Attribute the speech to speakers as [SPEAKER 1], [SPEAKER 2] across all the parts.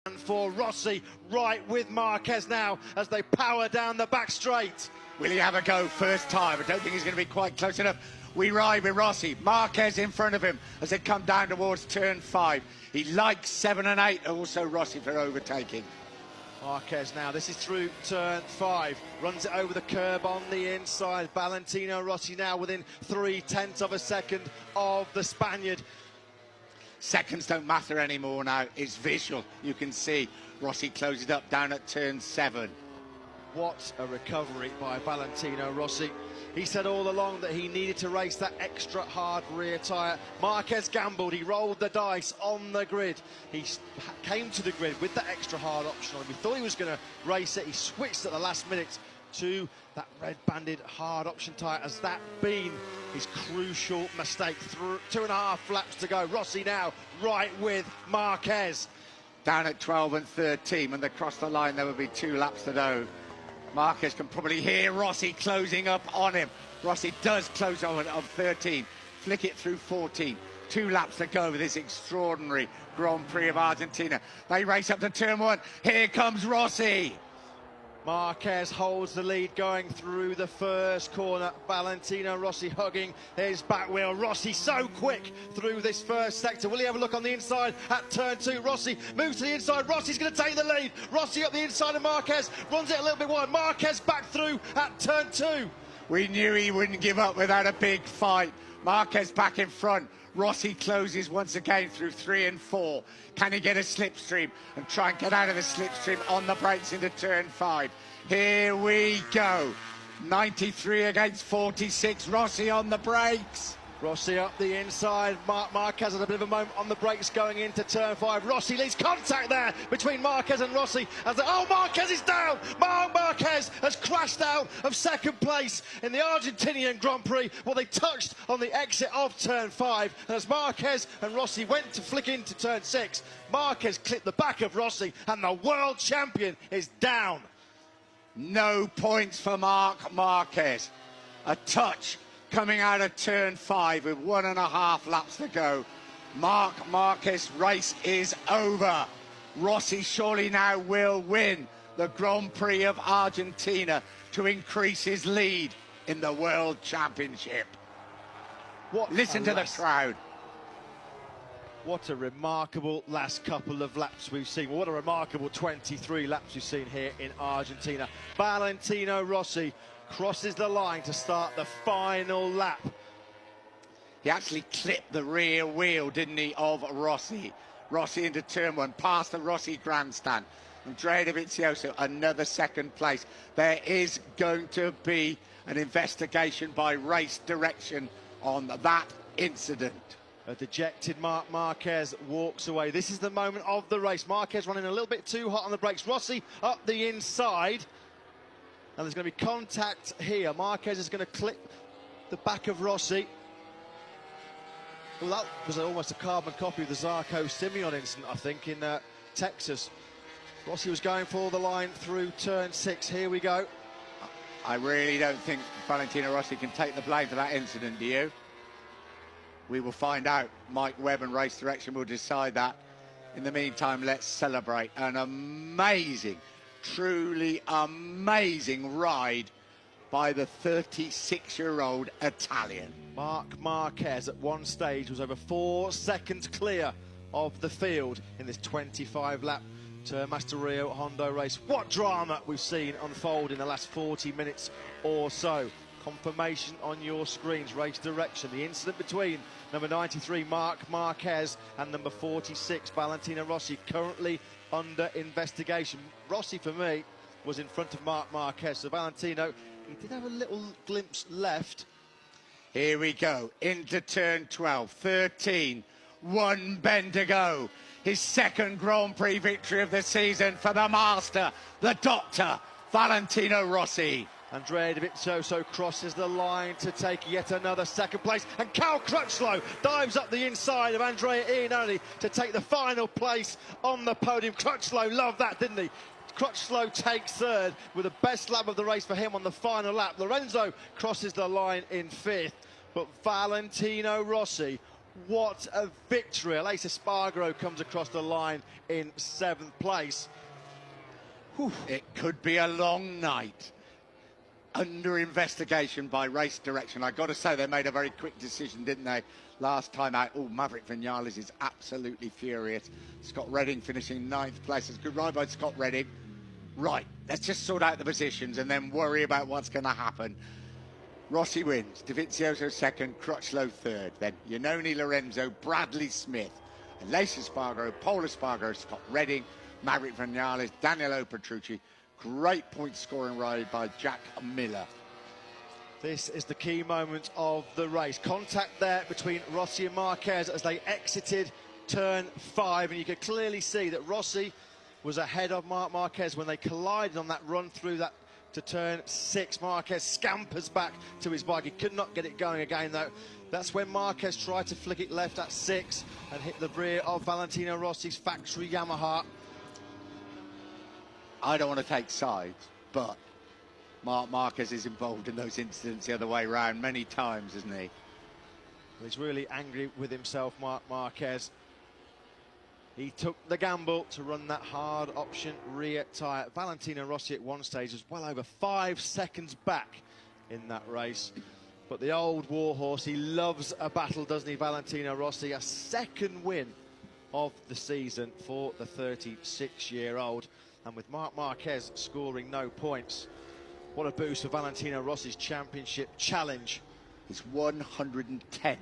[SPEAKER 1] And for Rossi, right with Marquez now as they power down the back straight.
[SPEAKER 2] Will he have a go first time? I don't think he's going to be quite close enough. We ride with Rossi. Marquez in front of him as they come down towards turn 5. He likes 7 and 8, also Rossi for overtaking.
[SPEAKER 1] Marquez now, this is through turn 5, runs it over the curb on the inside. Valentino Rossi now within 0.3 of a second of the Spaniard.
[SPEAKER 2] Seconds don't matter anymore now. It's visual. You can see Rossi closes up down at turn 7.
[SPEAKER 1] What a recovery by Valentino Rossi. He said all along that he needed to race that extra hard rear tyre. Marquez gambled, he rolled the dice on the grid. He came to the grid with that extra hard option on. We thought he was going to race it. He switched at the last minute to that red banded hard option tyre. Has that been his crucial mistake? 2.5 laps to go. Rossi now right with Marquez.
[SPEAKER 2] Down at 12 and 13. When they cross the line, there will be 2 laps to go. Marquez can probably hear Rossi closing up on him. Rossi does close on 13, flick it through 14. 2 laps to go with this extraordinary Grand Prix of Argentina. They race up to turn 1. Here comes Rossi.
[SPEAKER 1] Marquez holds the lead going through the first corner. Valentino Rossi hugging his back wheel. Rossi so quick through this first sector. Will he have a look on the inside at turn 2? Rossi moves to the inside. Rossi's going to take the lead. Rossi up the inside of Marquez. Runs it a little bit wide. Marquez back through at turn 2.
[SPEAKER 2] We knew he wouldn't give up without a big fight. Marquez back in front. Rossi closes once again through 3 and 4. Can he get a slipstream and try and get out of the slipstream on the brakes into turn 5? Here we go. 93 against 46. Rossi on the brakes.
[SPEAKER 1] Rossi up the inside. Marquez had a bit of a moment on the brakes going into turn 5. Rossi leads contact there between Marquez and Rossi. Marquez is down. Marquez has crashed out of second place in the Argentinian Grand Prix. Well, they touched on the exit of turn 5. And as Marquez and Rossi went to flick into turn 6, Marquez clipped the back of Rossi and the world champion is down.
[SPEAKER 2] No points for Marc Marquez. A touch coming out of turn 5 with 1.5 laps to go. Marc Marquez race is over. Rossi surely now will win the Grand Prix of Argentina to increase his lead in the World Championship. Listen to the crowd.
[SPEAKER 1] What a remarkable last couple of laps we've seen. What a remarkable 23 laps we've seen here in Argentina. Valentino Rossi crosses the line to start the final lap.
[SPEAKER 2] He actually clipped the rear wheel, didn't he, of Rossi. Rossi into turn 1, past the Rossi grandstand. Andrea Dovizioso, another second place. There is going to be an investigation by race direction on that incident.
[SPEAKER 1] A dejected Marc Marquez walks away. This is the moment of the race. Marquez running a little bit too hot on the brakes. Rossi up the inside. And there's going to be contact here. Marquez is going to clip the back of Rossi. Well, that was almost a carbon copy of the Zarco Simeon incident, I think, in Texas. Rossi was going for the line through turn 6. Here we go.
[SPEAKER 2] I really don't think Valentino Rossi can take the blame for that incident, do you? We will find out. Mike Webb and Race Direction will decide that. In the meantime, let's celebrate an amazing, truly amazing ride by the 36-year-old Italian.
[SPEAKER 1] Marc Marquez at one stage was over 4 seconds clear of the field in this 25-lap Termaster Rio Hondo race. What drama we've seen unfold in the last 40 minutes or so. Confirmation on your screens, Race Direction. The incident between number 93, Marc Marquez, and number 46, Valentino Rossi, currently under investigation. Rossi, for me, was in front of Marc Marquez. So Valentino, he did have a little glimpse left.
[SPEAKER 2] Here we go, into turn 12, 13, 1 bend to go. His second Grand Prix victory of the season for the master, the doctor, Valentino Rossi.
[SPEAKER 1] Andrea Dovizioso crosses the line to take yet another second place, and Cal Crutchlow dives up the inside of Andrea Iannone to take the final place on the podium. Crutchlow loved that, didn't he? Crutchlow takes third with the best lap of the race for him on the final lap. Lorenzo crosses the line in 5th, but Valentino Rossi What a victory. Aleix Espargaro comes across the line in 7th place. Whew.
[SPEAKER 2] It could be a long night. Under investigation by Race Direction. I've got to say, they made a very quick decision, didn't they, last time out? Oh, Maverick Vinales is absolutely furious. Scott Redding finishing 9th place. It's a good ride by Scott Redding. Right, let's just sort out the positions and then worry about what's going to happen. Rossi wins, Dovizioso second, Crutchlow third. Then Iannone Lorenzo, Bradley Smith, Aleix Espargaro, Pol Espargaro, Scott Redding, Maverick Vinales, Danilo Petrucci. Great point scoring ride by Jack Miller.
[SPEAKER 1] This is the key moment of the race. Contact there between Rossi and Marquez as they exited turn 5, and you could clearly see that Rossi was ahead of Marc Marquez when they collided on that run through that to turn 6. Marquez scampers back to his bike. He could not get it going again, though. That's when Marquez tried to flick it left at 6 and hit the rear of Valentino Rossi's factory Yamaha.
[SPEAKER 2] I don't want to take sides, but Marc Marquez is involved in those incidents the other way around many times, isn't he?
[SPEAKER 1] He's really angry with himself, Marc Marquez. He took the gamble to run that hard option rear tyre. Valentino Rossi at one stage was well over 5 seconds back in that race. But the old warhorse, he loves a battle, doesn't he, Valentino Rossi? A 2nd win of the season for the 36-year-old. And with Marc Marquez scoring no points, what a boost for Valentino Rossi's championship challenge.
[SPEAKER 2] His 110th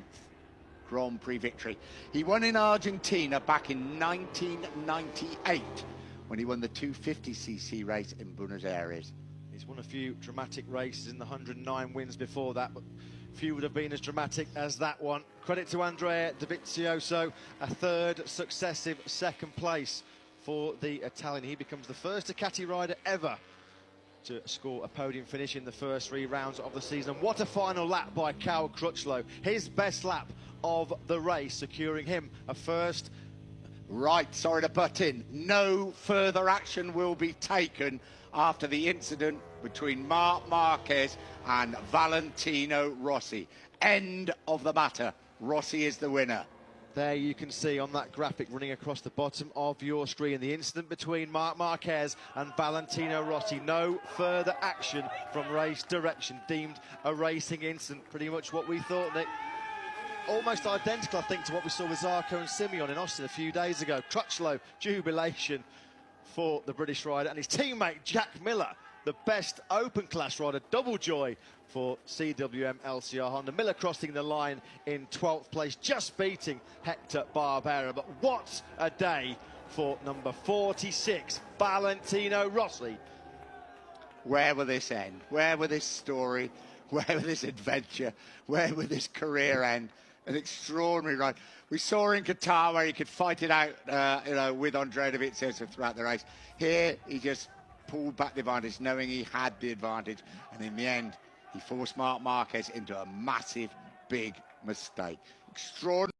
[SPEAKER 2] Grand Prix victory. He won in Argentina back in 1998 when he won the 250cc race in Buenos Aires.
[SPEAKER 1] He's won a few dramatic races in the 109 wins before that, but few would have been as dramatic as that one. Credit to Andrea Dovizioso, a 3rd successive 2nd place for the Italian. He becomes the first Ducati rider ever to score a podium finish in the first 3 rounds of the season. What a final lap by Cal Crutchlow. His best lap of the race, securing him a first.
[SPEAKER 2] Right, sorry to butt in. No further action will be taken after the incident between Marc Marquez and Valentino Rossi. End of the matter. Rossi is the winner.
[SPEAKER 1] There you can see on that graphic running across the bottom of your screen the incident between Marc Marquez and Valentino Rossi. No further action from Race Direction, deemed a racing incident. Pretty much what we thought, Nick. Almost identical, I think, to what we saw with Zarco and Simeon in Austin a few days ago. Crutchlow, jubilation for the British rider, and his teammate Jack Miller, the best open class rider, double joy for CWM LCR Honda. Miller crossing the line in 12th place, just beating Hector Barbera. But what a day for number 46, Valentino Rossi.
[SPEAKER 2] Where will this end? Where will this story, where will this adventure, where will this career end? An extraordinary ride. We saw in Qatar where he could fight it out, with Andrea Dovizioso throughout the race. Here, he just pulled back the advantage, knowing he had the advantage. And in the end, he forced Marc Marquez into a massive, big mistake. Extraordinary.